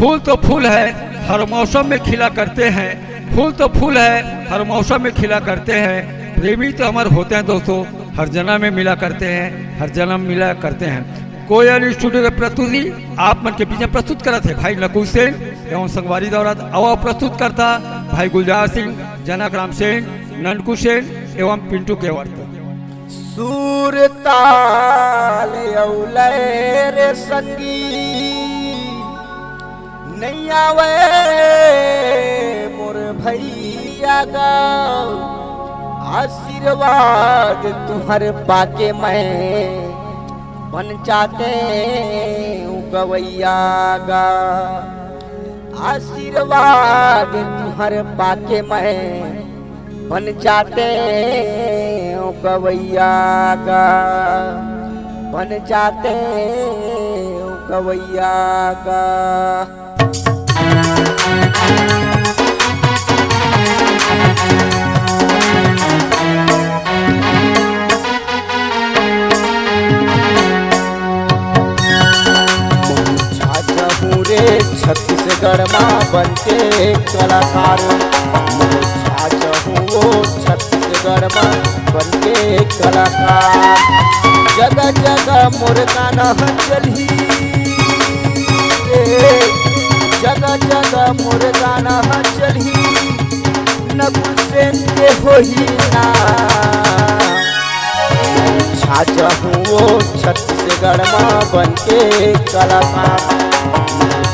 फूल तो फूल है, हर मौसम में खिला करते हैं। फूल तो फूल है, हर मौसम में खिला करते हैं। प्रेमी तो अमर होते हैं दोस्तों, हर जन्म में मिला करते हैं, हर जन्म मिला करते हैं। कोयल स्टूडियो के प्रस्तुति आप मन के पीछे प्रस्तुत करते हैं भाई नकुल सेन एवं संगवारी दौरान। अवा प्रस्तुत करता भाई गुलजार सिंह, जनक राम सेन, ननकू सेन एवं पिंटू केवर्त। सूर ताल रे संगी नहीं आवे मोर भैया गा, आशीर्वाद तुम्हारे पाके मैं बन जाते गवैया गा। आशीर्वाद तुम्हारे पाके मैं बन जाते गवैया गा, बन जाते गवैया गा। छत्तीसगढ़ माँ बनके कलाकार वो छत्तीसगढ़ माँ बनके कलाकार। जगह जगह मोर गाना चली, जगह जगह मोर गाना चली। नकुल सेन के होही ना छाजा हूँ वो छत्तीसगढ़ माँ बनके कलाकार।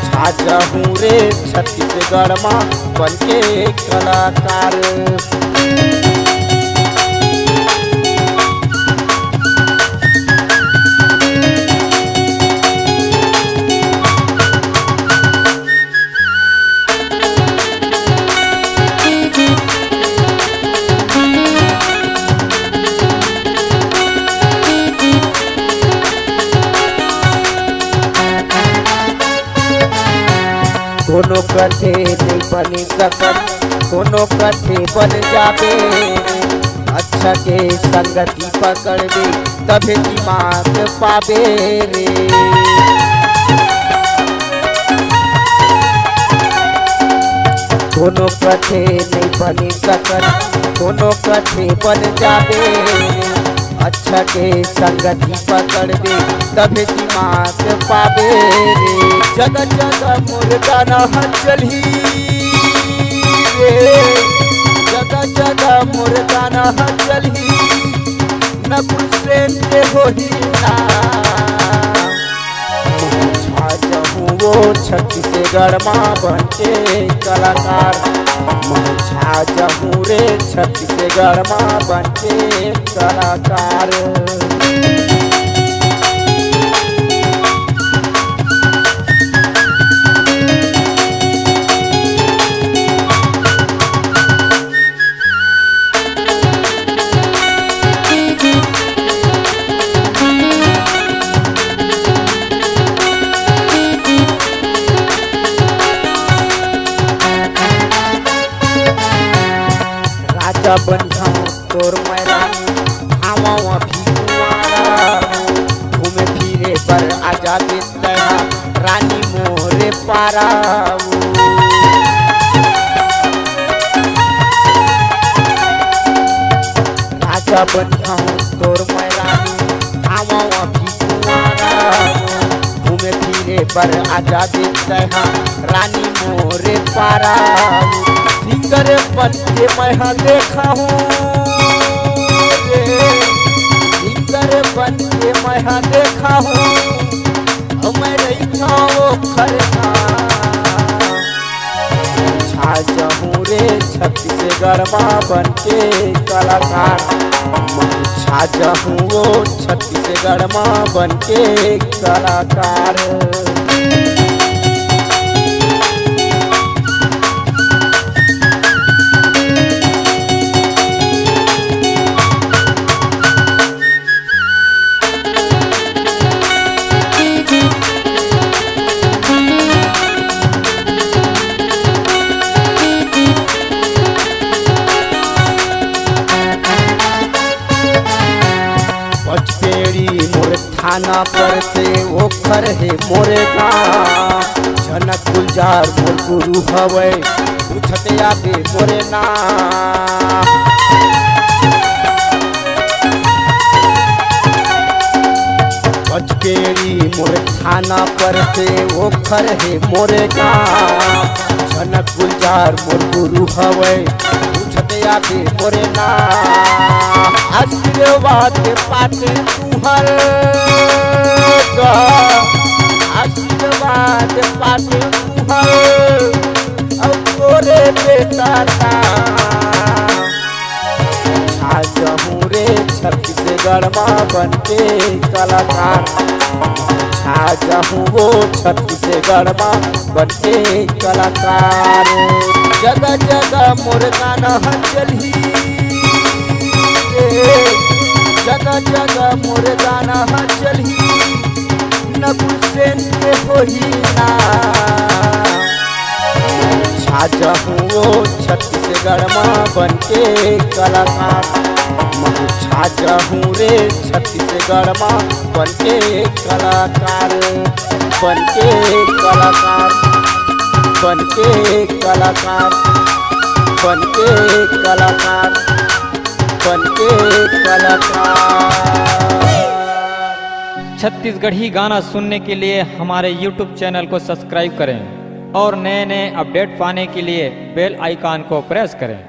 छाजा हूँ रे छत्तीसगढ़ माँ बनके कलाकार। कोनो कथे नहीं बनी सकत, कोनो कथे बन जाबे। अच्छा के संगति पकड़बे तबे दिमाग पाबे रे। कोनो कथे नहीं बनी सकत, कोनो कथे बन जाबे। अच्छा के संगति पकड़बे तबे दिमाग पाबे रे। जगह जगह मोर गाना चली रे, जगह जगह मोर गाना चली। नकुल सेन के होही ना छाजा हूँ वो छत्तीसगढ़ माँ बनके कलाकार। छाजा हूँ रे छत्तीसगढ़ माँ बनके कलाकार। राजा बन जाऊं तोर मैदान आवा अभी कुआरा। घूमे फिरे पर आजादी तैहा रानी मोरे पारा। राजा बन जाऊं तोर मैदान आवा अभी कुआरा। घूमे फिरे पर आजादी तैहा रानी मोरे पारा। सिंगर बन के मैं देखा हूँ, सिंगर बन के मैं देखा हूँ। मैं देखा वो खरना छाजा हूँ रे छत्तीसगढ़ माँ बनके कलाकार। छाजा हूँ वो छत्तीसगढ़ माँ बनके कलाकार। थाना पर से ओखर है मोरे गाँव। जनक गुलजार मोर गुरु हवे पूछते आगे मोरे नाम। बचकेरी मोरे थाना पर थे ओखर है मोरे गाँव। जनक गुलजार मोर गुरु हवे पूछते आगे मोरे नाम। आशीर्वाद पाते तुहर आशीर्वाद पाते तुहर अब तोरे बेटा छाजहूँ रे छत्तीसगढ़ में बनके कलाकार। छाजहूँ वो छत्तीसगढ़ में बनके कलाकार। जगह जगह मोर गाना चली जगह जगह मोर गाना चली नकुल सेन के होही ना। छाजहूँ वो छत्तीसगढ़ में बनके कलाकार। महू छाजहूँ रे छत्तीसगढ़ में बनके कलाकार। बनके कलाकार बनके कलाकार बनके कलाकार बनके कलाकार। छत्तीसगढ़ी गाना सुनने के लिए हमारे YouTube चैनल को सब्सक्राइब करें और नए नए अपडेट पाने के लिए बेल आइकन को प्रेस करें।